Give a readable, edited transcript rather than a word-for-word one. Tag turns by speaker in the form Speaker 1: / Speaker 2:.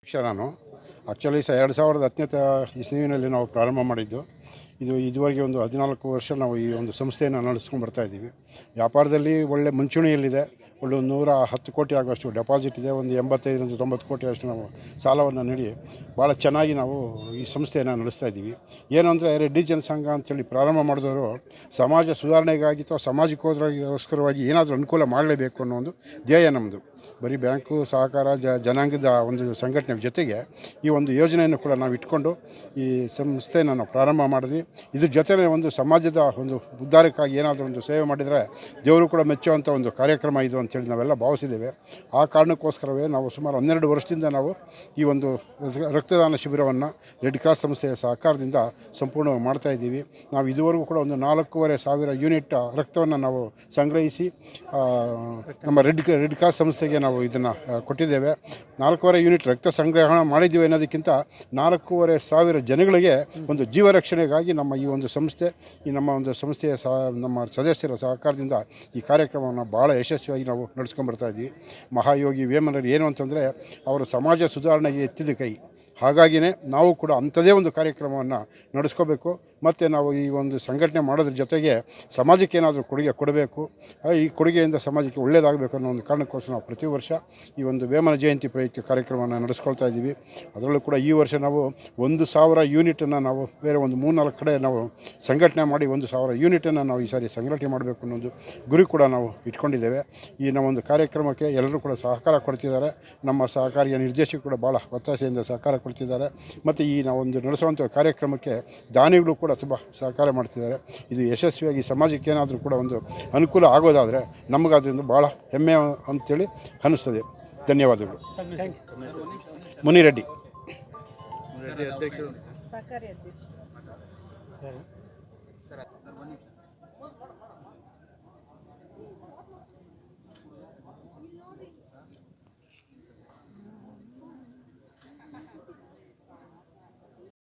Speaker 1: ನಾನು ಆ್ಯಕ್ಚುಲಿ 2010 ಇಸ್ವಿನಲ್ಲಿ ನಾವು ಪ್ರಾರಂಭ ಮಾಡಿದ್ದು. ಇದುವರೆಗೆ ಒಂದು 14 ವರ್ಷ ನಾವು ಈ ಒಂದು ಸಂಸ್ಥೆಯನ್ನು ನಡೆಸ್ಕೊಂಡು ಬರ್ತಾ ಇದ್ದೀವಿ. ವ್ಯಾಪಾರದಲ್ಲಿ ಒಳ್ಳೆ ಮುಂಚೂಣಿಯಲ್ಲಿದೆ. ಒಳ್ಳೆ 110 ಕೋಟಿ ಆಗುವಷ್ಟು ಡೆಪಾಸಿಟ್ ಇದೆ. ಒಂದು 85-90 ಕೋಟಿ ಅಷ್ಟು ನಾವು ಸಾಲವನ್ನು ನೀಡಿ ಭಾಳ ಚೆನ್ನಾಗಿ ನಾವು ಈ ಸಂಸ್ಥೆಯನ್ನು ನಡೆಸ್ತಾ ಇದ್ದೀವಿ. ಏನು ಅಂದರೆ ರೆಡ್ಡಿ ಜನಸಂಘ ಅಂತೇಳಿ ಪ್ರಾರಂಭ ಮಾಡಿದವರು ಸಮಾಜ ಸುಧಾರಣೆಗಾಗಿ ಅಥವಾ ಸಾಮಾಜಿಕೋಸ್ಕರವಾಗಿ ಏನಾದರೂ ಅನುಕೂಲ ಮಾಡಲೇಬೇಕು ಅನ್ನೋ ಒಂದು ಧ್ಯೇಯ ನಮ್ಮದು. ಬರೀ ಬ್ಯಾಂಕು ಸಹಕಾರ ಜನಾಂಗದ ಒಂದು ಸಂಘಟನೆ ಜೊತೆಗೆ ಈ ಒಂದು ಯೋಜನೆಯನ್ನು ಕೂಡ ನಾವು ಇಟ್ಕೊಂಡು ಈ ಸಂಸ್ಥೆಯನ್ನು ನಾವು ಪ್ರಾರಂಭ ಮಾಡಿದ್ವಿ. ಇದ್ರ ಜೊತೆಗೆ ಒಂದು ಸಮಾಜದ ಒಂದು ಉದ್ಧಾರಕ್ಕಾಗಿ ಏನಾದರೂ ಒಂದು ಸೇವೆ ಮಾಡಿದರೆ ದೇವರು ಕೂಡ ಮೆಚ್ಚುವಂಥ ಒಂದು ಕಾರ್ಯಕ್ರಮ ಇದು ಅಂತೇಳಿ ನಾವೆಲ್ಲ ಭಾವಿಸಿದ್ದೇವೆ. ಆ ಕಾರಣಕ್ಕೋಸ್ಕರವೇ ನಾವು ಸುಮಾರು 12 ವರ್ಷದಿಂದ ನಾವು ಈ ಒಂದು ರಕ್ತದಾನ ಶಿಬಿರವನ್ನು ರೆಡ್ ಕ್ರಾಸ್ ಸಂಸ್ಥೆಯ ಸಹಕಾರದಿಂದ ಸಂಪೂರ್ಣವಾಗಿ ಮಾಡ್ತಾಯಿದ್ದೀವಿ. ನಾವು ಇದುವರೆಗೂ ಕೂಡ ಒಂದು 4,500 ಯೂನಿಟ್ ರಕ್ತವನ್ನು ನಾವು ಸಂಗ್ರಹಿಸಿ ನಮ್ಮ ರೆಡ್ ಕ್ರಾಸ್ ಸಂಸ್ಥೆಗೆ ನಾವು ಇದನ್ನು ಕೊಟ್ಟಿದ್ದೇವೆ. 4,500 ಯೂನಿಟ್ ರಕ್ತ ಸಂಗ್ರಹಣೆ ಮಾಡಿದ್ದೀವಿ ಅನ್ನೋದಕ್ಕಿಂತ 4,500 ಜನಗಳಿಗೆ ಒಂದು ಜೀವ ರಕ್ಷಣೆಗಾಗಿ ನಮ್ಮ ಈ ಒಂದು ಸಂಸ್ಥೆ ನಮ್ಮ ಒಂದು ಸಂಸ್ಥೆಯ ನಮ್ಮ ಸದಸ್ಯರ ಸಹಕಾರದಿಂದ ಈ ಕಾರ್ಯಕ್ರಮವನ್ನು ಭಾಳ ಯಶಸ್ವಿಯಾಗಿ ನಾವು ನಡೆಸ್ಕೊಂಡ್ಬರ್ತಾ ಇದ್ದೀವಿ. ಮಹಾಯೋಗಿ ವೇಮನರು ಏನು ಅಂತಂದರೆ ಅವರು ಸಮಾಜ ಸುಧಾರಣೆಗೆ ಎತ್ತಿದ ಕೈ. ಹಾಗಾಗಿಯೇ ನಾವು ಕೂಡ ಅಂಥದ್ದೇ ಒಂದು ಕಾರ್ಯಕ್ರಮವನ್ನು ನಡೆಸ್ಕೋಬೇಕು. ಮತ್ತು ನಾವು ಈ ಒಂದು ಸಂಘಟನೆ ಮಾಡೋದ್ರ ಜೊತೆಗೆ ಸಮಾಜಕ್ಕೆ ಏನಾದರೂ ಕೊಡುಗೆ ಕೊಡಬೇಕು. ಈ ಕೊಡುಗೆಯಿಂದ ಸಮಾಜಕ್ಕೆ ಒಳ್ಳೆಯದಾಗಬೇಕು ಅನ್ನೋ ಒಂದು ಕಾರಣಕ್ಕೋಸ್ಕರ ನಾವು ಪ್ರತಿ ವರ್ಷ ಈ ಒಂದು ವೇಮನ ಜಯಂತಿ ಪ್ರಯುಕ್ತ ಕಾರ್ಯಕ್ರಮವನ್ನು ನಡೆಸ್ಕೊಳ್ತಾ ಇದ್ದೀವಿ. ಅದರಲ್ಲೂ ಕೂಡ ಈ ವರ್ಷ ನಾವು 1,000 ಯೂನಿಟನ್ನು ನಾವು ಬೇರೆ ಒಂದು 3-4 ಕಡೆ ನಾವು ಸಂಘಟನೆ ಮಾಡಿ 1,000 ಯೂನಿಟನ್ನು ನಾವು ಈ ಸಾರಿ ಸಂಘಟನೆ ಮಾಡಬೇಕು ಅನ್ನೋ ಒಂದು ಗುರಿ ಕೂಡ ನಾವು ಇಟ್ಕೊಂಡಿದ್ದೇವೆ. ಈ ನಮ್ಮ ಒಂದು ಕಾರ್ಯಕ್ರಮಕ್ಕೆ ಎಲ್ಲರೂ ಕೂಡ ಸಹಕಾರ ಕೊಡ್ತಿದ್ದಾರೆ. ನಮ್ಮ ಸಹಕಾರಿಯ ನಿರ್ದೇಶಕರು ಕೂಡ ಭಾಳ ಒತ್ತಾಸೆಯಿಂದ ಸಹಕಾರ ಕೊಡ್ತಿದ್ದಾರೆ. ಮತ್ತು ಈ ನಾವೊಂದು ನಡೆಸುವಂಥ ಕಾರ್ಯಕ್ರಮಕ್ಕೆ ದಾನಿಗಳು ಕೂಡ ತುಂಬ ಸಹಕಾರ ಮಾಡ್ತಿದ್ದಾರೆ. ಇದು ಯಶಸ್ವಿಯಾಗಿ ಸಮಾಜಕ್ಕೆ ಏನಾದರೂ ಕೂಡ ಒಂದು ಅನುಕೂಲ ಆಗೋದಾದರೆ ನಮಗದರಿಂದ ಭಾಳ ಹೆಮ್ಮೆ ಅಂತೇಳಿ ಅನ್ನಿಸ್ತದೆ. ಧನ್ಯವಾದಗಳು. ಮುನಿರೆಡ್ಡಿ.